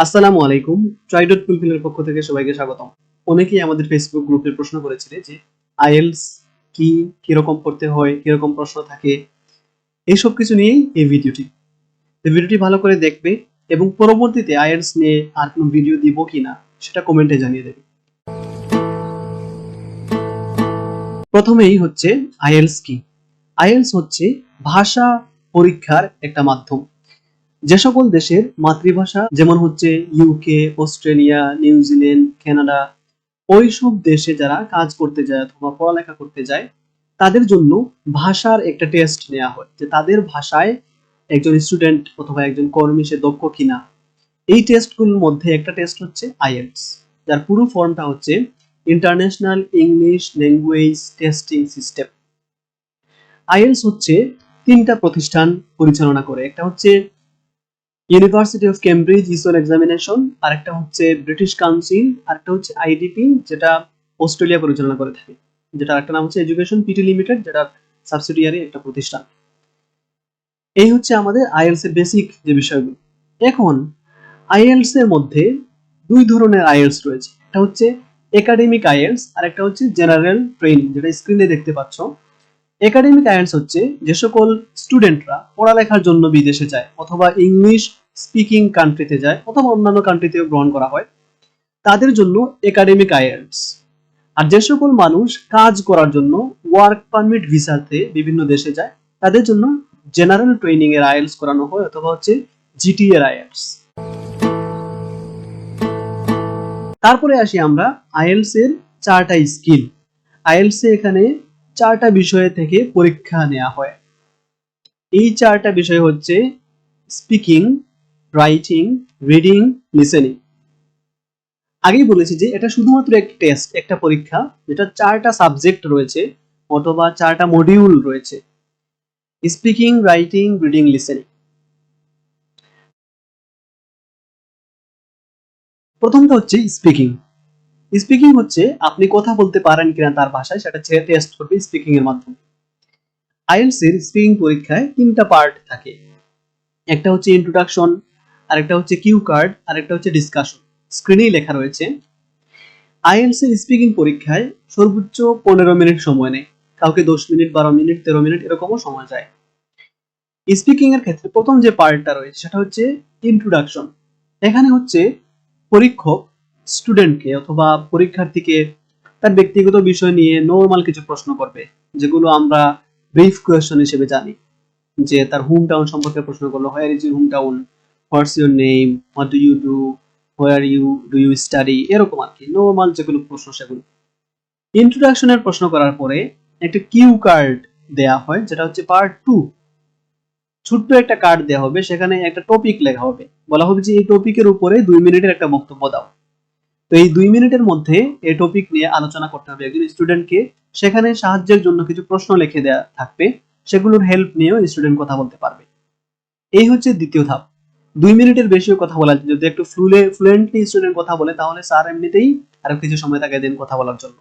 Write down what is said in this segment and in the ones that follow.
আসসালামু আলাইকুম। TryDotFulfil এর পক্ষ থেকে সবাইকে স্বাগতম। অনেকেই আমাদের ফেসবুক গ্রুপে প্রশ্ন করেছিলে যে আইএলটিএস কি, কিরকম পড়তে হয়, কিরকম প্রশ্ন থাকে, এইসব কিছু নিয়েই এই ভিডিওটি। ভিডিওটি ভালো করে দেখবে এবং পরবর্তীতে আইএলটিএস নিয়ে আর কোনো ভিডিও দিব কিনা সেটা কমেন্টে জানিয়ে দেবে। প্রথমেই হচ্ছে আইএলটিএস কি। আইএলটিএস হচ্ছে ভাষা পরীক্ষার একটা মাধ্যম। যে সকল দেশের মাতৃভাষা যেমন হচ্ছে ইউকে, অস্ট্রেলিয়া, নিউজিল্যান্ড, কানাডা, ওই সব দেশে যারা কাজ করতে যায় অথবা পড়ালেখা করতে যায় তাদের জন্য ভাষার একটা টেস্ট নেওয়া হয় যে তাদের ভাষায় একজন স্টুডেন্ট অথবা একজন কর্মী সে দক্ষ কিনা। এই টেস্টগুলোর মধ্যে একটা টেস্ট হচ্ছে আইএলটিএস, যার পুরো ফর্মটা হচ্ছে international English language testing system. IELTS হচ্ছে তিনটা প্রতিষ্ঠান পরিচালনা করে। একটা হচ্ছে ইউনিভার্সিটি অফ কেমব্রিজ ইসোল এক্সামিনেশন, আরেকটা হচ্ছে ব্রিটিশ কাউন্সিল, আরেকটা হচ্ছে আইডিপি যেটা অস্ট্রেলিয়া পরিচালনা করে থাকে, যেটা একটা নাম হচ্ছে এডুকেশন পিটি লিমিটেড, যেটা সাবসিডিয়ারি একটা প্রতিষ্ঠান। এই হচ্ছে আমাদের আইএলটিএস এর বেসিক যে বিষয়গুলো। এখন আইএলটিএস এর মধ্যে দুই ধরনের আইএলটিএস রয়েছে, একটা হচ্ছে একাডেমিক আইএলটিএস আর একটা হচ্ছে জেনারেল ট্রেনিং, যেটা স্ক্রিনে দেখতে পাচ্ছ। একাডেমিক আইএলটিএস হচ্ছে যে সকল স্টুডেন্টরা পড়ালেখার জন্য বিদেশে যায় অথবা ইংলিশ স্পিকিং কান্ট্রিতে যায় অথবা অন্যান্য কান্ট্রিতেও গ্রহণ করা হয়, তাদের জন্য একাডেমিক আইএলটিএস। আর যে সকল মানুষ কাজ করার জন্য ওয়ার্ক পারমিট ভিসাতে বিভিন্ন দেশে যায় তাদের জন্য জেনারেল ট্রেনিং এর আইএলটিএস করানো হয় অথবা হচ্ছে জিটি এর আইএলটিএস। তারপরে আসি আমরা আইএলটিএস এর চারটা স্কিল। আইএলটিএস এ এখানে চারটা বিষয় থেকে পরীক্ষা নেওয়া হয়। এই চারটা বিষয় হচ্ছে স্পিকিং, রাইটিং, রিডিং, লিসেনিং। আগেই বলেছি যে এটা শুধুমাত্র একটা টেস্ট, একটা পরীক্ষা, যেটা চারটা সাবজেক্ট রয়েছে অথবা চারটা মডিউল রয়েছে: স্পিকিং, রাইটিং, রিডিং, লিসেনিং। প্রথমটা হচ্ছে স্পিকিং। স্পিকিং হচ্ছে আপনি কথা বলতে পারেন কিনা তার ভাষায়, সেটা টেস্ট করবে স্পিকিং এর মাধ্যমে। আইএলটিএস এর স্পিকিং পরীক্ষায় তিনটা পার্ট থাকে। একটা হচ্ছে ইন্ট্রোডাকশন, আরেকটা হচ্ছে কিউ কার্ড, আরেকটা হচ্ছে ডিসকাশন। স্ক্রিনেই লেখা রয়েছে। আইএলটিএস এর স্পিকিং পরীক্ষায় সর্বোচ্চ 15 মিনিট সময় নেয়, কাউকে 10 মিনিট, 12 মিনিট, 13 মিনিট এরকমও সময় যায়। স্পিকিং এর ক্ষেত্রে প্রথম যে পার্টটা রয়েছে সেটা হচ্ছে ইন্ট্রোডাকশন। এখানে হচ্ছে পরীক্ষক স্টুডেন্টকে অথবা পরীক্ষার্থীকে তার ব্যক্তিগত বিষয় নিয়ে নরমাল কিছু প্রশ্ন করবে, যেগুলো আমরা ব্রিফ কোয়েশ্চন হিসেবে জানি। যে তার হোম টাউন সম্পর্কে প্রশ্ন করলো, where is your home town, what's your name, what do you do, where do you study, এরকম আর কি নরমাল যেগুলো প্রশ্ন সেগুলো। ইন্ট্রোডাকশনের প্রশ্ন করার পরে একটা কিউ কার্ড দেয়া হয়, যেটা হচ্ছে পার্ট 2। ছোট্ট একটা কার্ড দেওয়া হবে, সেখানে একটা টপিক লেখা হবে, বলা হবে যে এই টপিকের উপরে 2 মিনিটের একটা বক্তব্য দাও। তো এই 2 মিনিটের মধ্যে এই টপিক নিয়ে আলোচনা করতে হবে একজন স্টুডেন্টকে। সেখানে সাহায্যের জন্য কিছু প্রশ্ন লিখে দেওয়া থাকবে, সেগুলোর হেল্প নিয়েও স্টুডেন্ট কথা বলতে পারবে। এই হচ্ছে দ্বিতীয় ধাপ। 2 মিনিটের বেশিও কথা বলা, যদি একটু ফ্লুয়েন্টলি স্টুডেন্ট কথা বলে তাহলে স্যার এমনিতেই আরো কিছু সময় তাকে দেন কথা বলার জন্য।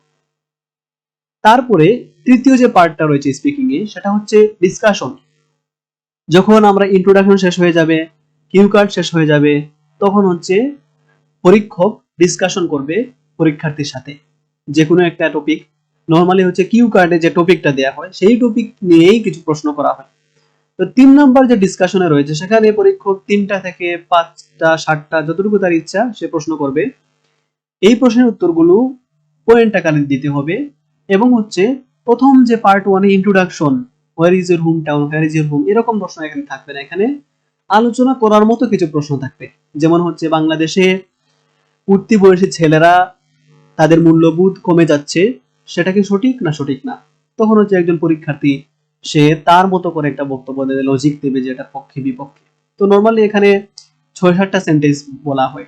তারপরে তৃতীয় যে পার্টটা রয়েছে স্পিকিং এ, সেটা হচ্ছে ডিসকাশন। যখন আমরা ইন্ট্রোডাকশন শেষ হয়ে যাবে, কিউ কার্ড শেষ হয়ে যাবে, তখন হচ্ছে পরীক্ষক ডিসকাশন করবে পরীক্ষার্থীর সাথে যে কোনো একটা টপিক। নরমালি হচ্ছে কিউ কার্ডে যে টপিকটা দেয়া হয় সেই টপিক নিয়েই কিছু প্রশ্ন করা হয়। তো 3 নাম্বার যে ডিসকাশনে রয়েছে সেখানে পরীক্ষক 3টা থেকে 5টা 7টা যতটুকু তার ইচ্ছা সে প্রশ্ন করবে। এই প্রশ্নের উত্তরগুলো পয়েন্ট আকারে দিতে হবে। এবং হচ্ছে প্রথম যে part 1 A introduction, where is your home town, where is your home, এরকম প্রশ্ন এখানে থাকবে না। এখানে আলোচনা করার মতো কিছু প্রশ্ন থাকবে, যেমন হচ্ছে বাংলাদেশে উঠতি বয়সী ছেলেরা তাদের মূল্যবোধ কমে যাচ্ছে, সেটা কি সঠিক না সঠিক না। তখন হচ্ছে একজন পরীক্ষার্থী সে তার মতো করে একটা বক্তব্য দেবে, লজিক দেবে যে এটার পক্ষে বিপক্ষে। তো নরমালি এখানে 6-7টা সেন্টেন্স বলা হয়।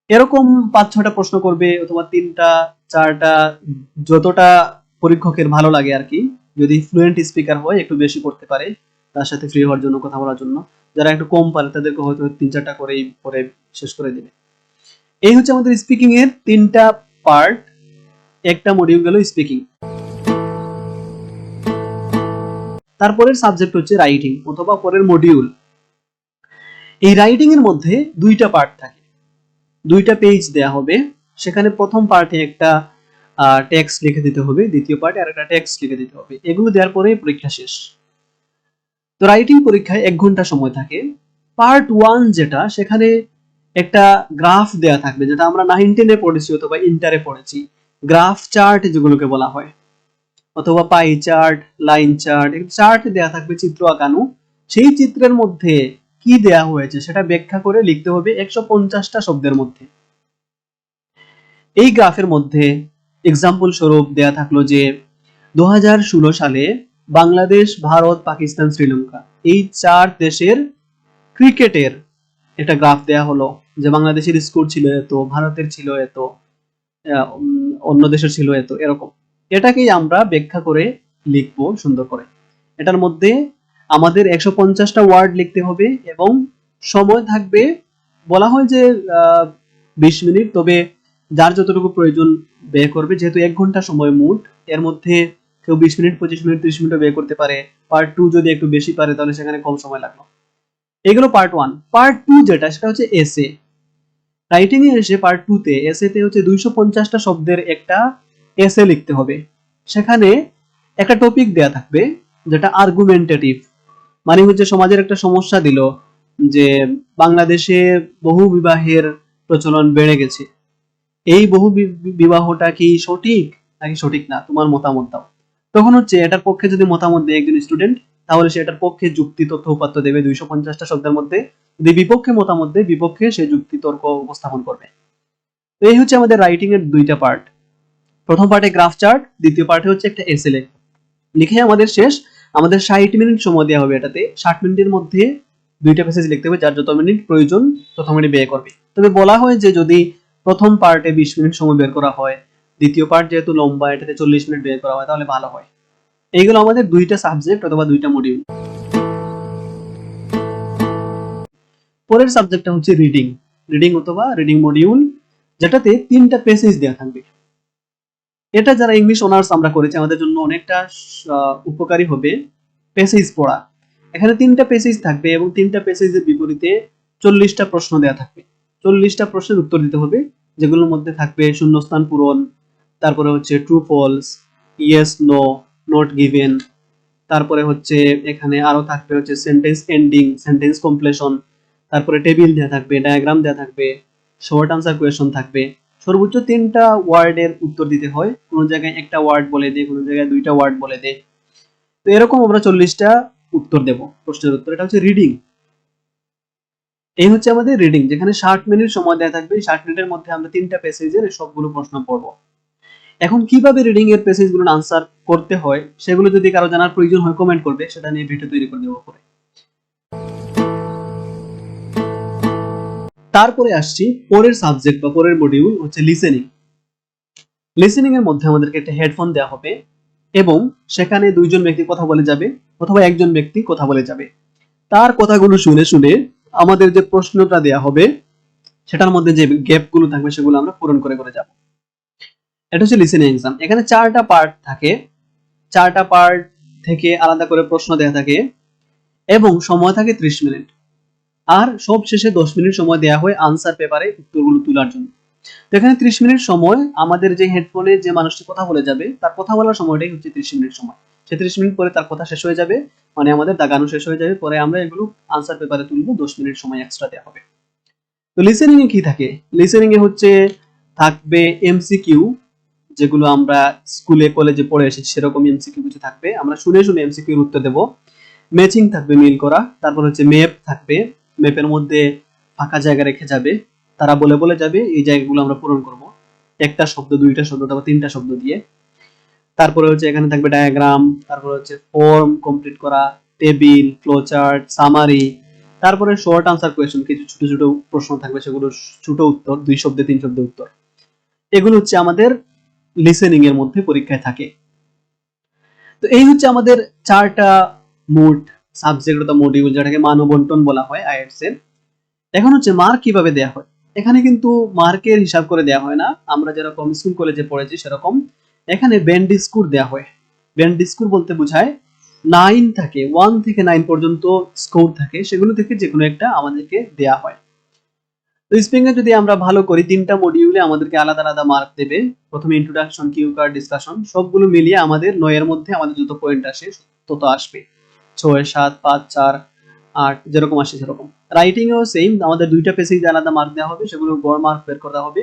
এরকম 5-6টা প্রশ্ন করবে অথবা 3টা 4টা, যতটা পরীক্ষকের ভালো লাগে আর কি। যদি ফ্লুয়েন্ট স্পিকার হয় একটু বেশি করতে পারে তার সাথে ফ্রি হওয়ার জন্য, কথা বলার জন্য। যারা একটু কম পারে তাদেরকে হয়তো 3-4টা করেই পরে শেষ করে দিবে। এই হচ্ছে আমাদের স্পিকিং এর 3টা পার্ট। একটা মডিউল গেল স্পিকিং। তারপরের সাবজেক্ট হচ্ছে রাইটিং অথবা পরের মডিউল। এই রাইটিং এর মধ্যে দুইটা পার্ট থাকে, দুইটা পেজ দেয়া হবে। সেখানে প্রথম পার্টে একটা টেক্সট লিখে দিতে হবে, দ্বিতীয় পার্টে আরেকটা টেক্সট লিখে দিতে হবে। এগুলো দেওয়ার পরেই পরীক্ষা শেষ। তো রাইটিং পরীক্ষায় 1 ঘন্টা সময় থাকে। পার্ট 1 যেটা, সেখানে একটা গ্রাফ দেয়া থাকবে, যেটা আমরা 9-10 এ পড়েছি অথবা ইন্টারে পড়েছি, গ্রাফ চার্ট যেগুলোকে বলা হয়, অথবা pie chart, line chart. Chart দেয়া থাকবে, চিত্র আঁকানো। সেই চিত্রের মধ্যে কি দেয়া হয়েছে সেটা ব্যাখ্যা করে লিখতে হবে 150টা শব্দের মধ্যে। এই গ্রাফের মধ্যে এক্সাম্পল স্বরূপ দেয়া থাকলো যে 2016 সালে বাংলাদেশ, ভারত, পাকিস্তান, শ্রীলঙ্কা এই 4 দেশের ক্রিকেটের একটা গ্রাফ দেয়া হলো, যে বাংলাদেশের স্কোর ছিল এত, ভারতের ছিল এত, অন্য দেশের ছিল এত, এরকম। এটাকেই আমরা ব্যাখ্যা করে লিখবো সুন্দর করে। এটার মধ্যে আমাদের 150টা ওয়ার্ড লিখতে হবে এবং সময় থাকবে, বলা হয় যে 20 মিনিট, তবে যার যতটুকু প্রয়োজন ব্যয় করবে। যেহেতু 1 ঘন্টা সময় মোট, এর মধ্যে কেউ 20 মিনিট, 25 মিনিট, 30 মিনিটও ব্যয় করতে পারে। পার্ট 2 যদি একটু বেশি পারে তাহলে সেখানে কম সময় লাগলো। এগুলো পার্ট 1। পার্ট 2 যেটা, সেটা হচ্ছে এসে। রাইটিং এ এসে পার্ট 2 তে, এসে তে হচ্ছে 250টা শব্দের একটা এসে লিখতে হবে। সেখানে একটা টপিক দেয়া থাকবে যেটা আর্গুমেন্টেটিভ, মানে হচ্ছে সমাজের একটা সমস্যা দিল যে বাংলাদেশে বহু বিবাহের প্রচলন বেড়ে গেছে, এই বহু বিবাহটা কি সঠিক নাকি সঠিক না, তোমার মতামত দাও। তখন হচ্ছে এটার পক্ষে যদি মতামত দেয় একজন স্টুডেন্ট, তাহলে সে এটার পক্ষে যুক্তি, তথ্য, উপাত্ত দেবে 250টা শব্দের মধ্যে। যদি বিপক্ষে মতামত দেয়, বিপক্ষে সে যুক্তি, তর্ক উপস্থাপন করবে। তো এই হচ্ছে আমাদের রাইটিং এর দুইটা পার্ট। প্রথম পার্টে গ্রাফ চার্ট, দ্বিতীয় পার্টে হচ্ছে একটা এসে লিখে আমাদের শেষ। আমাদের 60 মিনিট সময় দেওয়া হবে এটাতে। 60 মিনিটের মধ্যে দুইটা প্যাসেজ লিখতে হবে, যার যত মিনিট প্রয়োজন তত মিনিট ব্যয় করবে। তবে বলা হয় যে যদি প্রথম পার্টে 20 মিনিট সময় বের করা হয়, দ্বিতীয় পার্ট যেহেতু লম্বা, এটাতে 40 মিনিট ব্যয় করা হয়, তাহলে ভালো হয়। এইগুলো আমাদের দুইটা সাবজেক্ট অথবা দুইটা মডিউল। পরের সাবজেক্টটা হচ্ছে রিডিং। রিডিং অথবা রিডিং মডিউল, যেটাতে 3টা প্যাসেজ দেওয়া থাকবে। এটা যারা ইংলিশ অনার্স আমরা করেছি, আমাদের জন্য অনেকটা উপকারী হবে প্যাসেজ পড়া। এখানে 3টা প্যাসেজ থাকবে এবং 3টা প্যাসেজের বিপরীতে 40টা প্রশ্ন দেওয়া থাকবে। 40টা প্রশ্নের উত্তর দিতে হবে, যেগুলোর মধ্যে থাকবে শূন্যস্থান পূরণ, তারপরে হচ্ছে true false, yes no, not given, তারপরে হচ্ছে এখানে আরো থাকবে হচ্ছে সেন্টেন্স এন্ডিং, সেন্টেন্স কমপ্লিশন, তারপরে টেবিল দেওয়া থাকবে, ডায়াগ্রাম দেওয়া থাকবে, শর্ট আনসার কোয়েশ্চন থাকবে। সর্বোচ্চ 3টা ওয়ার্ডের উত্তর দিতে হয়, কোন জায়গায় একটা ওয়ার্ড বলে দেয়, কোন জায়গায় 2টা ওয়ার্ড বলে দেয়। তো এরকম আমরা 40টা উত্তর দেব প্রশ্নের উত্তর। এটা হচ্ছে রিডিং। এই হচ্ছে আমাদের রিডিং, যেখানে 60 মিনিট সময় দেওয়া থাকবে। 60 মিনিটের মধ্যে আমরা 3টা প্যাসেজের সবগুলো প্রশ্ন পড়ব। এখন কিভাবে রিডিং এর প্যাসেজগুলো আনসার করতে হয় সেগুলো যদি কারো জানার প্রয়োজন হয় কমেন্ট করবে, সেটা নিয়ে ভিডিও তৈরি করে দেব পরে। তারপরে আসছি পরের সাবজেক্ট বা পরের মডিউল হচ্ছে লিসেনিং। লিসেনিং এর মধ্যে আমাদেরকে একটা হেডফোন দেওয়া হবে এবং সেখানে 2জন ব্যক্তি কথা বলে যাবে অথবা একজন ব্যক্তি কথা বলে যাবে। তার কথাগুলো শুনে শুনে আমাদের যে প্রশ্নটা দেয়া হবে সেটার মধ্যে যে গ্যাপগুলো থাকবে সেগুলো আমরা পূরণ করে করে যাব। এটা হচ্ছে লিসেনিং এক্সাম। এখানে 4টা পার্ট থাকে, 4টা পার্ট থেকে আলাদা করে প্রশ্ন দেয়া থাকে এবং সময় থাকে 30 মিনিট। আর সব শেষে 10 মিনিট সময় দেয়া হয় আনসার পেপারে উত্তরগুলো তোলার জন্য। তো এখানে 30 মিনিট সময় আমাদের যে হেডফোনে যে মানুষটি কথা বলে যাবে তার কথা বলার সময়টাই হচ্ছে 30 মিনিট সময়। সে 30 মিনিট পরে তার কথা শেষ হয়ে যাবে, মানে আমাদের দাগানো শেষ হয়ে যাবে, পরে আমরা এগুলো আনসার পেপারে তুলবো, 10 মিনিট সময় এক্সট্রা দেওয়া হবে। তো লিসেনিং এ কি থাকে? লিসেনিং এ হচ্ছে থাকবে এমসিকিউ, যেগুলো আমরা স্কুলে কলেজে পড়ে এসেছি সেরকম এমসিকিউ কিছু থাকবে, আমরা শুনে শুনে এমসিকিউ এর উত্তর দেব। ম্যাচিং থাকবে, মিল করা। তারপর হচ্ছে ম্যাপ থাকবে, ম্যাপের মধ্যে ফাঁকা জায়গা রেখে যাবে, তারা বলে বলে যাবে, এই জায়গাগুলো আমরা পূরণ করব একটা শব্দ, 2টা শব্দ অথবা 3টা শব্দ দিয়ে। তারপরে হচ্ছে এখানে থাকবে ডায়াগ্রাম, তারপরে হচ্ছে ফর্ম কমপ্লিট করা, টেবিল, ফ্লোচার্ট, সামারি, তারপরে শর্ট আনসার কোয়েশ্চন, কিছু ছোট ছোট প্রশ্ন থাকবে, সেগুলো ছোট উত্তর, 2 শব্দে 3 শব্দে উত্তর। এগুলো হচ্ছে আমাদের লিসেনিং এর মধ্যে পরীক্ষায় থাকে। তো এই হচ্ছে আমাদের 4টা মোট সাবজেক্ট অথবা মডিউল, যেটাকে মান বন্টন বলা হয় আইএলটিএস এর। এখন হচ্ছে মার্ক কিভাবে দেয়া হয়। এখানে কিন্তু মার্কের হিসাব করে দেয়া হয় না, আমরা যেরকম স্কুল কলেজে পড়েছি সেরকম। এখানে ব্যান্ড স্কোর দেয়া হয়। ব্যান্ড স্কোর বলতে বোঝায় 9 থাকে, 1 থেকে 9 পর্যন্ত স্কোর থাকে, সেগুলো থেকে যে কোনো একটা আমাদেরকে দেয়া হয়। তো স্প্রিং এ যদি আমরা ভালো করি, 3টা মডিউলে আমাদেরকে আলাদা আলাদা মার্ক দেবে। প্রথমে ইন্ট্রোডাকশন, কিউ কার্ড, ডিসকাশন, সবগুলো মিলিয়ে আমাদের 9 এর মধ্যে আমাদের যত পয়েন্ট আসে তত আসবে। 6, 7, 5, 4, 8 যেরকম আসে সেরকম। রাইটিং এও সেম, আমাদের 2টা পেজে আলাদা মার্ক দেওয়া হবে, সেগুলো গড় মার্ক বের করা হবে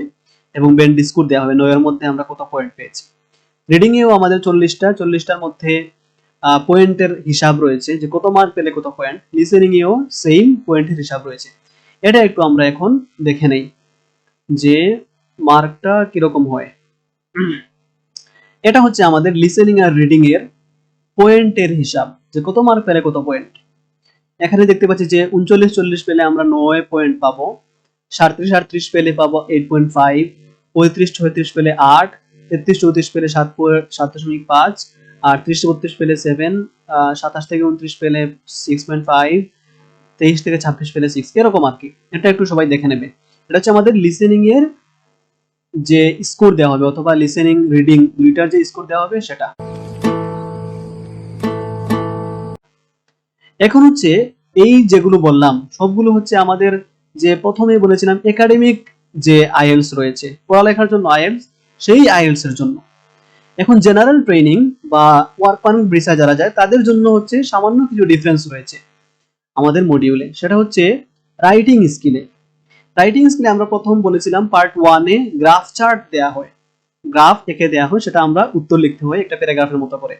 এবং বেন্ড স্কোর দেওয়া হবে 9 এর মধ্যে আমরা কত পয়েন্ট পেয়েছি। রিডিং এও আমাদের 40টার মধ্যে পয়েন্টের হিসাব রয়েছে যে কত মার্ক পেলে কত পয়েন্ট। লিসেনিং এও সেম পয়েন্টের হিসাব রয়েছে। এটা একটু আমরা এখন দেখে নেই যে মার্কটা কিরকম হয়। এটা হচ্ছে আমাদের লিসেনিং আর রিডিং এর পয়েন্টের হিসাব, যে কত মার্ক পেলে কত পয়েন্ট। এখানে দেখতে পাচ্ছি যে 39-40 পেলে আমরা 9 পয়েন্ট পাবো, 37-38 পেলে পাবো 8.5, 35-36 পেলে 8, 33-34 পেলে 7.5, আর 30-32 পেলে 7, 27-29 পেলে 6.5, 23-26 পেলে 6, এরকম আর কি। এটা একটু সবাই দেখে নেবে। এটা হচ্ছে আমাদের লিসেনিং এর যে স্কোর দেওয়া হবে, অথবা লিসেনিং রিডিং দুইটার যে স্কোর দেওয়া হবে সেটা। এখন হচ্ছে এই যেগুলো বললাম সবগুলো হচ্ছে আমাদের যে প্রথমে বলেছিলাম একাডেমিক যে আইএলস রয়েছে, পড়ালেখার জন্য আইএলস, সেই আইএলস এর জন্য। এখন জেনারেল ট্রেনিং বা ওয়ার্ক পারমিট ভিসা যারা যায় তাদের জন্য হচ্ছে সামান্য কিছু ডিফারেন্স রয়েছে আমাদের মডিউলে। সেটা হচ্ছে রাইটিং স্কিলে। রাইটিং স্কিলে আমরা প্রথম বলেছিলাম পার্ট 1 এ গ্রাফ চার্ট দেয়া হয়, গ্রাফ এঁকে দেয়া হয়, সেটা আমরা উত্তর লিখতে হয় একটা প্যারাগ্রাফের মতো করে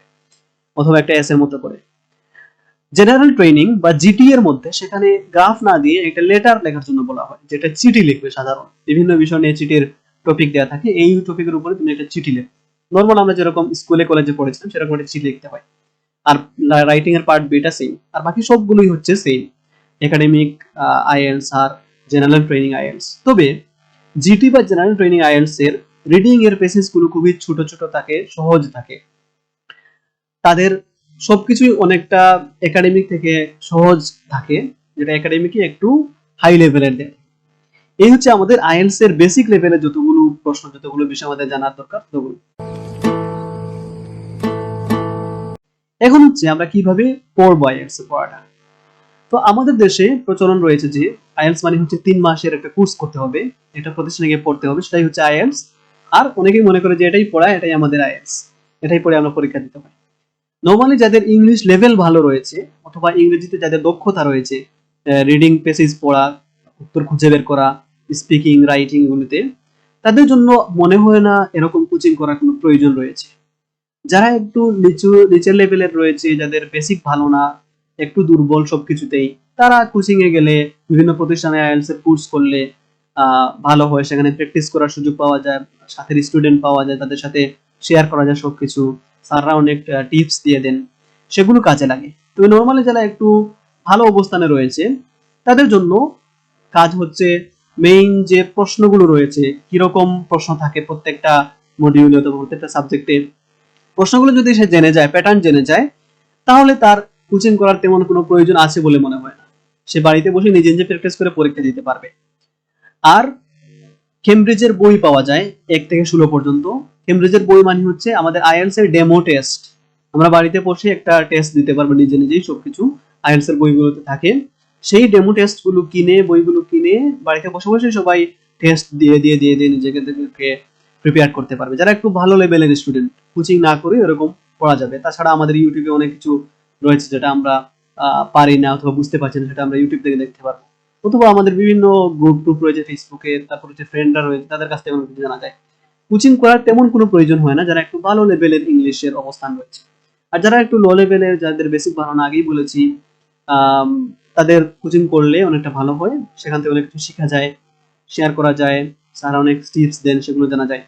অথবা একটা এস এর মতো করে। জেনারেল ট্রেনিং বা জিটি এর মধ্যে সেখানে গ্রাফ না দিয়ে একটা লেটার লেখার জন্য বলা হয়, যেটা চিঠি লিখবে। সাধারণ বিভিন্ন বিষয় নিয়ে চিঠির টপিক দেওয়া থাকে, এই টপিকের উপরে তুমি একটা চিঠি লিখবে। নরমাল আমরা যেরকম স্কুলে কলেজে পড়েছিলাম সেরকম একটা চিঠি লিখতে হয়। আর রাইটিং এর পার্ট বিটা সেম, আর বাকি সবগুলোই হচ্ছে সেম, একাডেমিক আইএলস আর জেনারেল ট্রেনিং আইএলস। তবে জিটি বা জেনারেল ট্রেনিং আইএলস এর রিডিং এর পেসেজ গুলো খুবই ছোট ছোট থাকে, সহজ থাকে। তাদের সবকিছুই অনেকটা একাডেমিক থেকে সহজ থাকে, যেটা একাডেমিকে একটু হাই লেভেলের দেয়। এই হচ্ছে আমাদের আইএলস এর বেসিক লেভেলে যতগুলো প্রশ্ন, যতগুলো বিষয় আমাদের জানার দরকার ততগুলো। এখন হচ্ছে আমরা কিভাবে পড়বো আইএলস এর পড়াটা। তো আমাদের দেশে প্রচলন রয়েছে যে আইএলস মানে হচ্ছে 3 মাসের একটা কোর্স করতে হবে, এটা প্রতিষ্ঠানে গিয়ে পড়তে হবে, সেটাই হচ্ছে আইএলস। আর অনেকেই মনে করে যে এটাই পড়ায়, এটাই আমাদের আইএলস, এটাই পড়ে আমরা পরীক্ষা দিতে হয়। নরমালি যাদের ইংলিশ লেভেল ভালো রয়েছে অথবা ইংরেজিতে যাদের দক্ষতা রয়েছে, রিডিং প্যাসেজ পড়া, উত্তর খুঁজে বের করা, স্পিকিং, রাইটিং গুলোতে, তাদের জন্য মনে হয় না এরকম কোচিং করার কোনো প্রয়োজন রয়েছে। যারা একটু নিচের লেভেলের রয়েছে, যাদের বেসিক ভালো না, একটু দুর্বল সবকিছুতেই, তারা কোচিং এ গেলে, বিভিন্ন প্রতিষ্ঠানে আইএলটিএস এর কোর্স করলে ভালো হয়। সেখানে প্র্যাকটিস করার সুযোগ পাওয়া যায়, সাথে স্টুডেন্ট পাওয়া যায়, তাদের সাথে শেয়ার করা যায় সবকিছু, স্যাররা অনেক টিপস দিয়ে দেন, সেগুলো কাজে লাগে। তবে নর্মালি যারা একটু ভালো অবস্থানে রয়েছে তাদের জন্য কাজ হচ্ছে মেইন যে প্রশ্নগুলো রয়েছে, কিরকম প্রশ্ন থাকে প্রত্যেকটা মডিউলে অথবা প্রত্যেকটা সাবজেক্টে, প্রশ্নগুলো যদি সে জেনে যায়, প্যাটার্ন জেনে যায়, তাহলে তার কোচিং করার তেমন কোনো প্রয়োজন আছে বলে মনে হয় না। সে বাড়িতে বসে নিজে নিজে প্র্যাকটিস করে পরীক্ষা দিতে পারবে। আর কেমব্রিজের বই পাওয়া যায় 1 থেকে 16 পর্যন্ত। কেমব্রিজের বই মানে হচ্ছে আমাদের আইএলটিএস এর ডেমো টেস্ট। আমরা বাড়িতে বসে একটা টেস্ট দিতে পারবো নিজে নিজেই, সবকিছু আইএলটিএস এর বইগুলোতে থাকে। সেই ডেমো টেস্ট গুলো কিনে, বইগুলো কিনে বাড়িতে বসে বসে সবাই টেস্ট দিয়ে দিয়ে দিয়ে দিয়ে নিজেকে প্রিপেয়ার করতে পারবে, যারা একটু ভালো লেভেলের স্টুডেন্ট। কোচিং না করে এরকম পড়া যাবে। তাছাড়া আমাদের ইউটিউবে অনেক কিছু রয়েছে যেটা আমরা পারি না অথবা বুঝতে পারছি না, সেটা আমরা ইউটিউব থেকে দেখতে পারবো। অথবা আমাদের বিভিন্ন গ্রুপ রয়েছে ফেসবুকে, তারপর হচ্ছে ফ্রেন্ডরা রয়েছে, তাদের কাছ থেকে অনেক কিছু জানা যায়। কোচিং করার তেমন কোনো প্রয়োজন হয় না যারা একটু ভালো লেভেলের ইংলিশের অবস্থান রয়েছে। আর যারা একটু লো লেভেলের, যাদের বেসিক ভালো না, আগেই বলেছি, তাদের কোচিং করলে অনেকটা ভালো হয়। সেখান থেকে অনেক কিছু শেখা যায়, শেয়ার করা যায়, স্যার অনেক টিপস দেন, সেগুলো জানা যায়।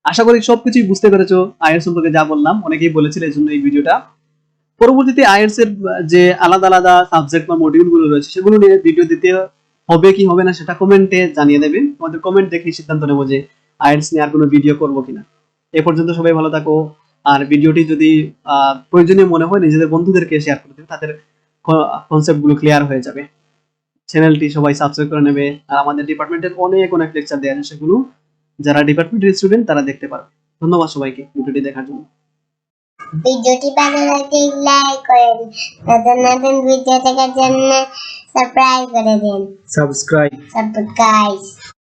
আশা করি সবকিছুই বুঝতে পেরেছো। আইএলটিএস সম্পর্কে যা বললাম, অনেকেই বলেছিল, এই জন্য এই ভিডিওটা। পরবর্তীতে আইএলটিএস এর যে আলাদা আলাদা সাবজেক্ট বা মডিউল গুলো রয়েছে সেগুলো নিয়ে ভিডিও দিতে হবে কি হবে না সেটা কমেন্টে জানিয়ে দেবে। আমাদের কমেন্ট দেখে সিদ্ধান্ত নেব যে আইএলটিএস নিয়ে আর কোনো ভিডিও করব কিনা। এ পর্যন্ত সবাই ভালো থাকো। আর ভিডিওটি যদি প্রয়োজনীয় মনে হয় নিজেদের বন্ধুদেরকে শেয়ার করে দেবে, তাদের কনসেপ্ট গুলো ক্লিয়ার হয়ে যাবে। চ্যানেলটি সবাই সাবস্ক্রাইব করে নেবে। আর আমাদের ডিপার্টমেন্টের অনেক অনেক লেকচার দেওয়া আছে, সেগুলো যারা ডিপার্টমেন্টের স্টুডেন্ট তারা দেখতে পারবে। ধন্যবাদ সবাইকে ভিডিওটি দেখার জন্য। ভিডিওটি ভালো লাগলে লাইক করেন, নতুন নতুন ভিডিও দেখার জন্য সাবস্ক্রাইব করে দিন। সাবস্ক্রাইব। সাবস্ক্রাইব